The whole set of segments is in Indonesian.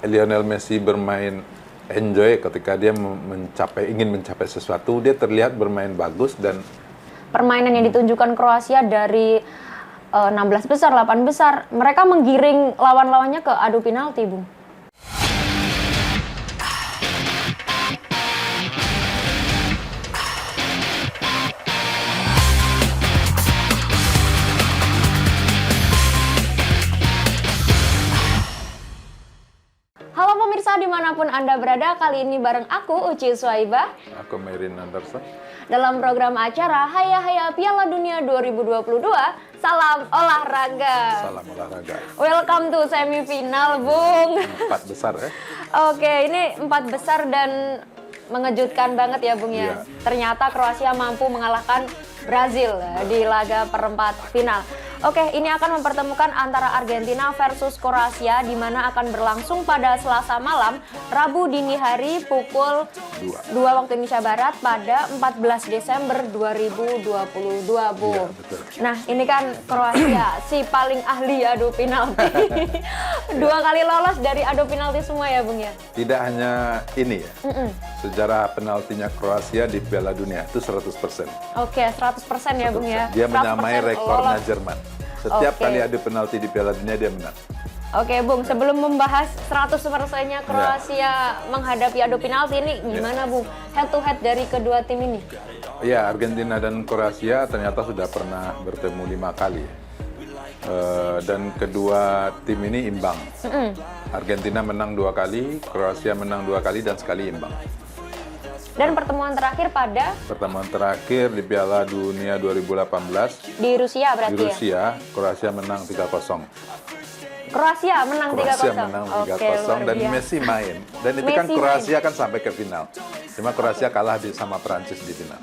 Lionel Messi bermain enjoy ketika dia ingin mencapai sesuatu, dia terlihat bermain bagus dan permainan yang ditunjukkan Kroasia dari 16 besar, 8 besar, mereka menggiring lawan-lawannya ke adu penalti, Bung. Halo pemirsa dimanapun Anda berada, kali ini bareng aku Uci Swaibah. Aku Merin Anderson. Dalam program acara Haya Haya Piala Dunia 2022, salam olahraga. Salam olahraga. Welcome to semifinal, Bung. 4 besar ya. Oke, ini 4 besar dan mengejutkan banget ya, Bung ya. Iya. Ternyata Kroasia mampu mengalahkan Brazil di laga perempat final. Oke, ini akan mempertemukan antara Argentina versus Kroasia di mana akan berlangsung pada Selasa malam, Rabu dini hari pukul 2 waktu Indonesia Barat pada 14 Desember 2022, Bu. Iya, betul. Nah, ini kan Kroasia si paling ahli adu penalti. 2 kali lolos dari adu penalti semua ya, Bung ya. Tidak hanya ini ya. Sejarah penaltinya Kroasia di Piala Dunia itu 100%. Oke, 100% ya, Bung ya. Dia menyamai 100% rekornya lolos. Jerman. Setiap Oke. kali adu penalti di Piala Dunia dia menang. Oke, Bung, sebelum membahas 100%-nya Kroasia menghadapi adu penalti ini gimana, Bung? Head to head dari kedua tim ini? Ya, Argentina dan Kroasia ternyata sudah pernah bertemu 5 kali. Dan kedua tim ini imbang. Argentina menang 2 kali, Kroasia menang 2 kali dan sekali imbang. Dan pertemuan terakhir pada Pertemuan terakhir di Piala Dunia 2018 di Rusia di berarti ya? Rusia, Kroasia menang 3-0. Kroasia menang 3-0. Kroasia menang 3-0 dan biasa. Messi main. Dan itu kan Messi Kroasia kan sampai ke final. Cuma Kroasia kalah sama Prancis di final.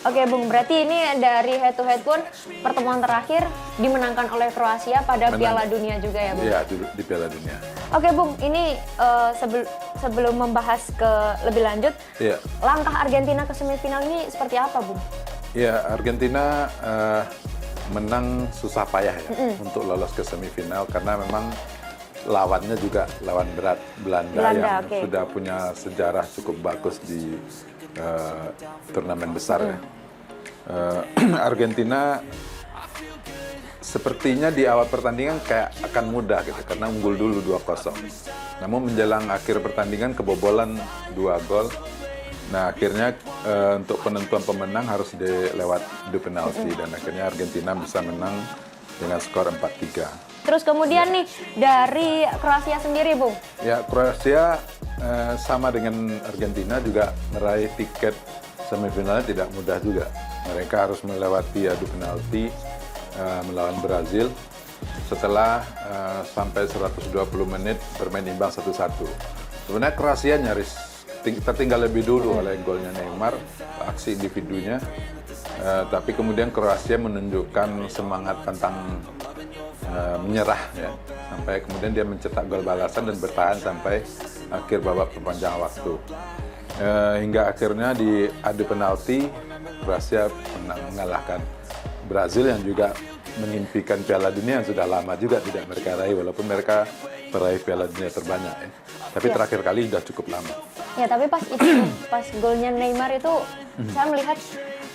Oke, Bung, berarti ini dari head to head pun pertemuan terakhir dimenangkan oleh Kroasia pada Piala Dunia juga ya, Bung? Iya, di Piala Dunia. Oke, Bung, ini sebelum membahas ke lebih lanjut, Iya. langkah Argentina ke semifinal ini seperti apa, Bung? Ya, Argentina menang susah payah ya untuk lolos ke semifinal karena memang lawannya juga lawan berat Belanda yang oke. sudah punya sejarah cukup bagus di turnamen besar ya. Argentina sepertinya di awal pertandingan kayak akan mudah gitu karena unggul dulu 2-0. Namun menjelang akhir pertandingan kebobolan 2 gol. Nah, akhirnya untuk penentuan pemenang harus dilewat adu penalti dan akhirnya Argentina bisa menang dengan skor 4-3. Terus kemudian nih, dari Kroasia sendiri, Bung? Ya, Kroasia sama dengan Argentina juga meraih tiket semifinalnya tidak mudah juga. Mereka harus melewati adu penalti melawan Brazil setelah sampai 120 menit bermain imbang 1-1. Sebenarnya Kroasia nyaris tertinggal lebih dulu oleh golnya Neymar, aksi individunya. Tapi kemudian Kroasia menunjukkan semangat tentang menyerah ya. Sampai kemudian dia mencetak gol balasan dan bertahan sampai akhir babak perpanjangan waktu. Hingga akhirnya di adu penalti Kroasia mengalahkan Brazil yang juga mengimpikan Piala Dunia yang sudah lama juga tidak mereka raih walaupun mereka peraih Piala Dunia terbanyak ya. Tapi terakhir kali sudah cukup lama. Ya, tapi pas golnya Neymar itu saya melihat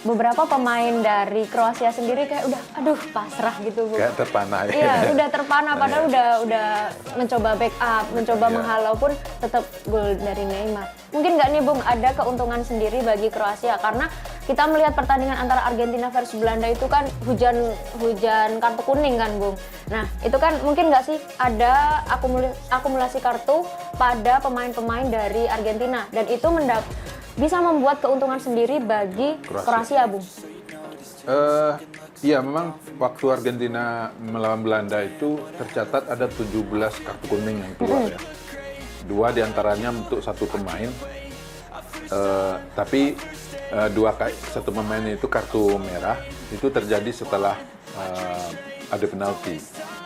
beberapa pemain dari Kroasia sendiri kayak udah aduh pasrah gitu, Bu. Kayak terpana ya. Iya, udah terpana padahal udah mencoba backup, mencoba menghalau pun tetap gol dari Neymar. Mungkin nggak nih, Bung, ada keuntungan sendiri bagi Kroasia karena kita melihat pertandingan antara Argentina versus Belanda itu kan hujan kartu kuning kan, Bung. Nah, itu kan mungkin nggak sih ada akumulasi kartu pada pemain-pemain dari Argentina dan itu bisa membuat keuntungan sendiri bagi Kroasia, Bung. Iya, memang waktu Argentina melawan Belanda itu tercatat ada 17 kartu kuning yang keluar ya. 2 diantaranya untuk 1 pemain, tapi satu pemain itu kartu merah itu terjadi setelah ada penalti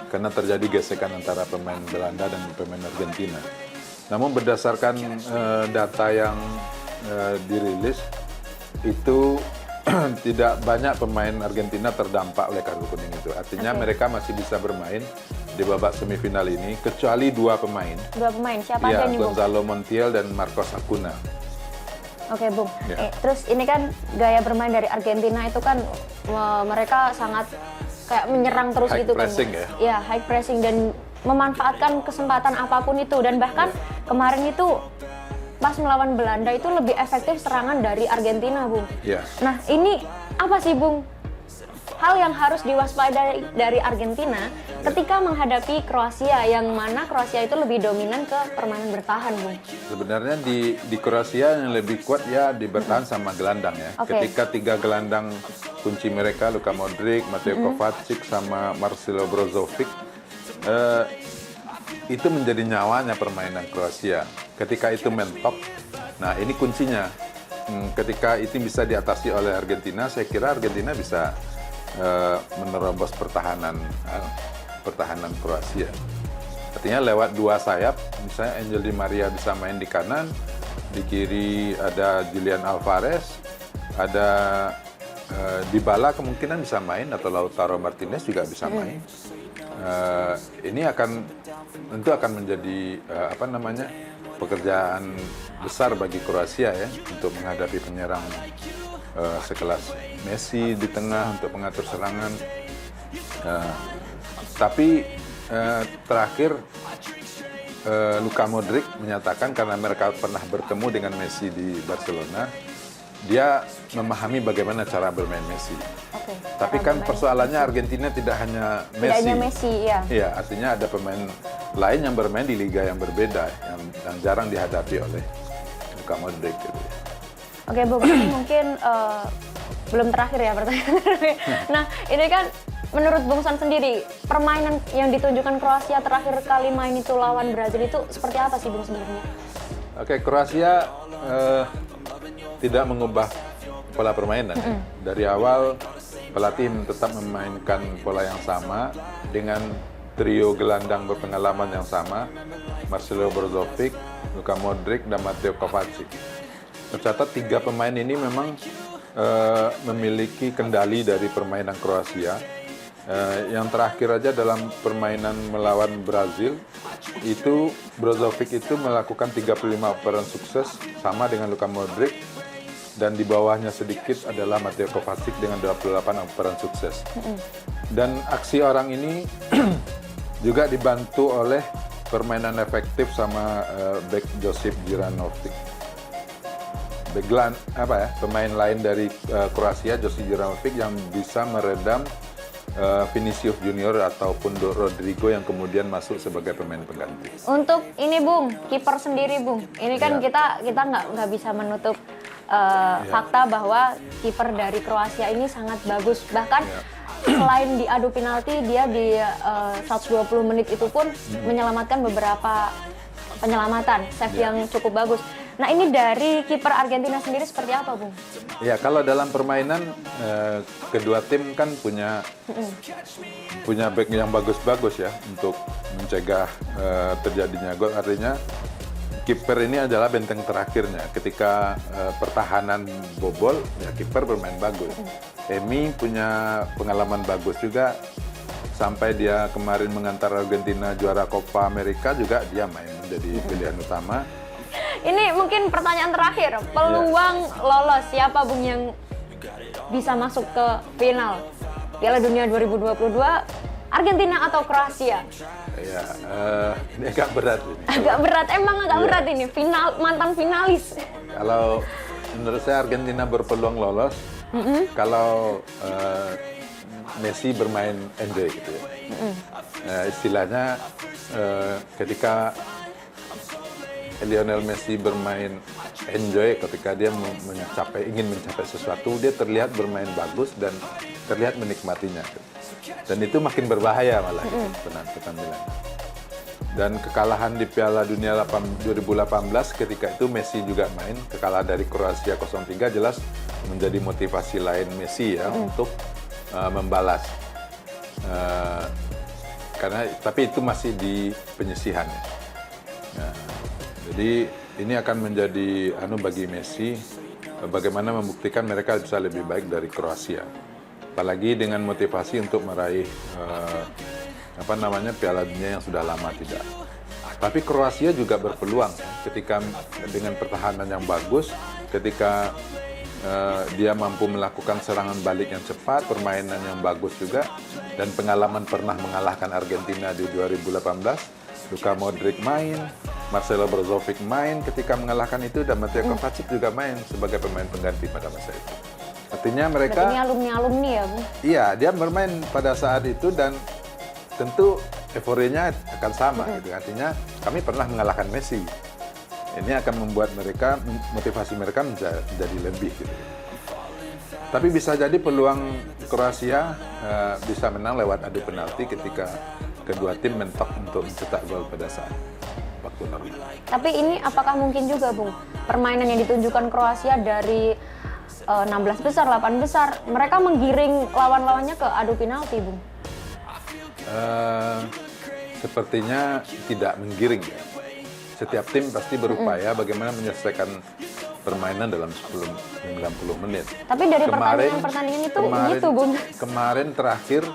karena terjadi gesekan antara pemain Belanda dan pemain Argentina. Namun berdasarkan data yang dirilis itu tidak banyak pemain Argentina terdampak oleh kartu kuning itu. Artinya mereka masih bisa bermain di babak semifinal ini, kecuali dua pemain. Dua pemain, siapa Ya, aja nih Bung? Gonzalo Montiel dan Marcos Acuna. Oke Bung, Ya. terus ini kan gaya bermain dari Argentina itu kan mereka sangat kayak menyerang terus High gitu kan. pressing ya? Iya, high pressing dan memanfaatkan kesempatan apapun itu. Dan bahkan kemarin itu pas melawan Belanda itu lebih efektif serangan dari Argentina Bung. Ya. Nah ini apa sih Bung? Hal yang harus diwaspadai dari Argentina ketika menghadapi Kroasia, yang mana Kroasia itu lebih dominan ke permainan bertahan, Bung. Sebenarnya di Kroasia yang lebih kuat ya di bertahan sama gelandang ya. Oke. Ketika tiga gelandang kunci mereka, Luka Modric, Mateo Kovacic, sama Marcelo Brozovic, itu menjadi nyawanya permainan Kroasia. Ketika itu mentok, nah ini kuncinya. Ketika itu bisa diatasi oleh Argentina, saya kira Argentina bisa menerobos pertahanan Kroasia. Artinya lewat dua sayap, misalnya Angel Di Maria bisa main di kanan, di kiri ada Julian Alvarez, ada Dybala kemungkinan bisa main, atau Lautaro Martinez juga bisa main. Ini tentu akan menjadi pekerjaan besar bagi Kroasia ya, untuk menghadapi penyerang sekelas Messi di tengah untuk mengatur serangan. Tapi terakhir Luka Modric menyatakan, karena mereka pernah bertemu dengan Messi di Barcelona, dia memahami bagaimana cara bermain Messi. Oke. Tapi kan persoalannya Argentina tidak hanya Messi. Tidak hanya Messi, ya. Iya, artinya ada pemain lain yang bermain di liga yang berbeda, yang jarang dihadapi oleh Luka Modric gitu ya. Oke Bung, ini mungkin belum terakhir ya pertanyaan. Nah ini kan menurut Bung San sendiri, permainan yang ditunjukkan Kroasia terakhir kali main itu lawan Brazil itu seperti apa sih Bung sebenarnya? Oke, Kroasia tidak mengubah pola permainan. Dari awal pelatih tetap memainkan pola yang sama dengan trio gelandang berpengalaman yang sama, Marcelo Brozovic, Luka Modric, dan Mateo Kovacic. Tercatat tiga pemain ini memang memiliki kendali dari permainan Kroasia. Yang terakhir aja dalam permainan melawan Brazil, itu Brozovic itu melakukan 35 operan sukses sama dengan Luka Modric, dan di bawahnya sedikit adalah Mateo Kovacic dengan 28 operan sukses. Dan aksi orang ini juga dibantu oleh permainan efektif sama back Josip Juranovic. Pemain lain dari Kroasia, Josip Juranovic, yang bisa meredam Vinicius Junior ataupun Rodrigo yang kemudian masuk sebagai pemain pengganti. Untuk ini Bung, kiper sendiri Bung, ini kan Ya. kita nggak bisa menutup fakta bahwa kiper dari Kroasia ini sangat bagus. Bahkan selain diadu penalti, dia di 120 menit itu pun menyelamatkan beberapa penyelamatan, save yang cukup bagus. Nah ini dari kiper Argentina sendiri seperti apa Bung? Ya, kalau dalam permainan kedua tim kan punya back yang bagus-bagus ya untuk mencegah terjadinya gol. Artinya kiper ini adalah benteng terakhirnya. Ketika pertahanan bobol, ya kiper bermain bagus. Emi punya pengalaman bagus juga, sampai dia kemarin mengantar Argentina juara Copa America juga dia main menjadi pilihan utama. Ini mungkin pertanyaan terakhir, peluang lolos siapa Bung yang bisa masuk ke final Piala Dunia 2022, Argentina atau Kroasia? Ya, ini agak berat ini. Agak berat, emang agak berat ini, mantan finalis. Kalau menurut saya Argentina berpeluang lolos, kalau Messi bermain enjoy gitu ya. Istilahnya ketika Lionel Messi bermain enjoy, ketika dia ingin mencapai sesuatu, dia terlihat bermain bagus dan terlihat menikmatinya. Dan itu makin berbahaya malah penampilannya. Dan kekalahan di Piala Dunia 2018 ketika itu Messi juga main, kekalahan dari Kroasia 0-3 jelas menjadi motivasi lain Messi ya untuk membalas. Tapi itu masih di penyisihan. Jadi ini akan menjadi bagi Messi bagaimana membuktikan mereka bisa lebih baik dari Kroasia. Apalagi dengan motivasi untuk meraih Piala Dunia yang sudah lama tidak. Tapi Kroasia juga berpeluang ketika dengan pertahanan yang bagus, ketika dia mampu melakukan serangan balik yang cepat, permainan yang bagus juga, dan pengalaman pernah mengalahkan Argentina di 2018. Luka Modric main, Marcelo Brozovic main ketika mengalahkan itu, dan Mateo Kovacic juga main sebagai pemain pengganti pada masa itu. Artinya mereka... Berarti ini alumni ya, Bung? Iya, dia bermain pada saat itu dan tentu euforianya akan sama. Gitu. Artinya kami pernah mengalahkan Messi. Ini akan membuat mereka, motivasi mereka menjadi lebih. Gitu. Tapi bisa jadi peluang Kroasia bisa menang lewat adu penalti ketika kedua tim mentok untuk mencetak gol pada saat waktu normal. Tapi ini apakah mungkin juga, Bung, permainan yang ditunjukkan Kroasia dari 16 besar, 8 besar, mereka menggiring lawan-lawannya ke adu penalti, Bung? Sepertinya tidak menggiring ya. Setiap tim pasti berupaya bagaimana menyelesaikan permainan dalam 90 menit. Tapi dari pertandingan itu gitu, Bung. Kemarin terakhir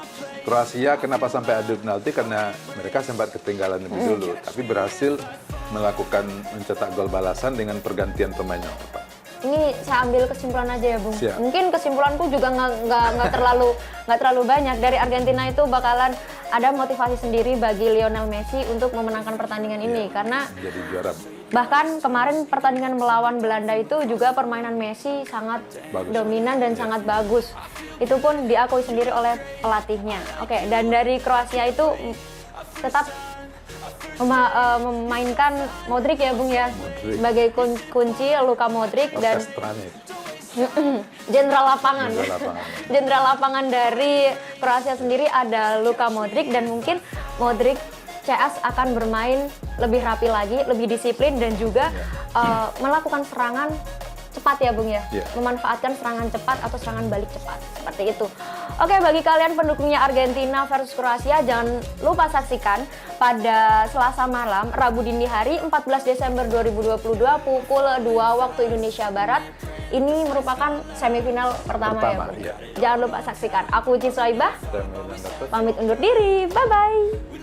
Kroasia kenapa sampai adu penalti, karena mereka sempat ketinggalan lebih dulu, tapi berhasil melakukan mencetak gol balasan dengan pergantian pemain yang tepat. Ini saya ambil kesimpulan aja ya, Bung. Siap. Mungkin kesimpulanku juga nggak terlalu banyak. Dari Argentina itu bakalan ada motivasi sendiri bagi Lionel Messi untuk memenangkan pertandingan ini, karena jadi juara. bahkan kemarin pertandingan melawan Belanda itu juga permainan Messi sangat dominan dan sangat bagus. Itu pun diakui sendiri oleh pelatihnya. Oke, dan dari Kroasia itu tetap memainkan Modric ya, Bung ya, Modric. sebagai kunci, Luka Modric dan Orkestranik. jenderal lapangan. Jenderal lapangan. Jenderal lapangan dari Kroasia sendiri ada Luka Modric, dan mungkin Modric CS akan bermain lebih rapi lagi, lebih disiplin, dan juga melakukan serangan cepat ya, Bung ya. Yeah. Memanfaatkan serangan cepat atau serangan balik cepat. Seperti itu. Oke, bagi kalian pendukungnya Argentina versus Kroasia, jangan lupa saksikan pada Selasa malam, Rabu dini hari 14 Desember 2022 pukul 2 waktu Indonesia Barat. Ini merupakan semifinal pertama ya, Bung. Iya. Jangan lupa saksikan. Aku Uci Soibah, Dan Medan Gatot. pamit undur diri. Bye-bye.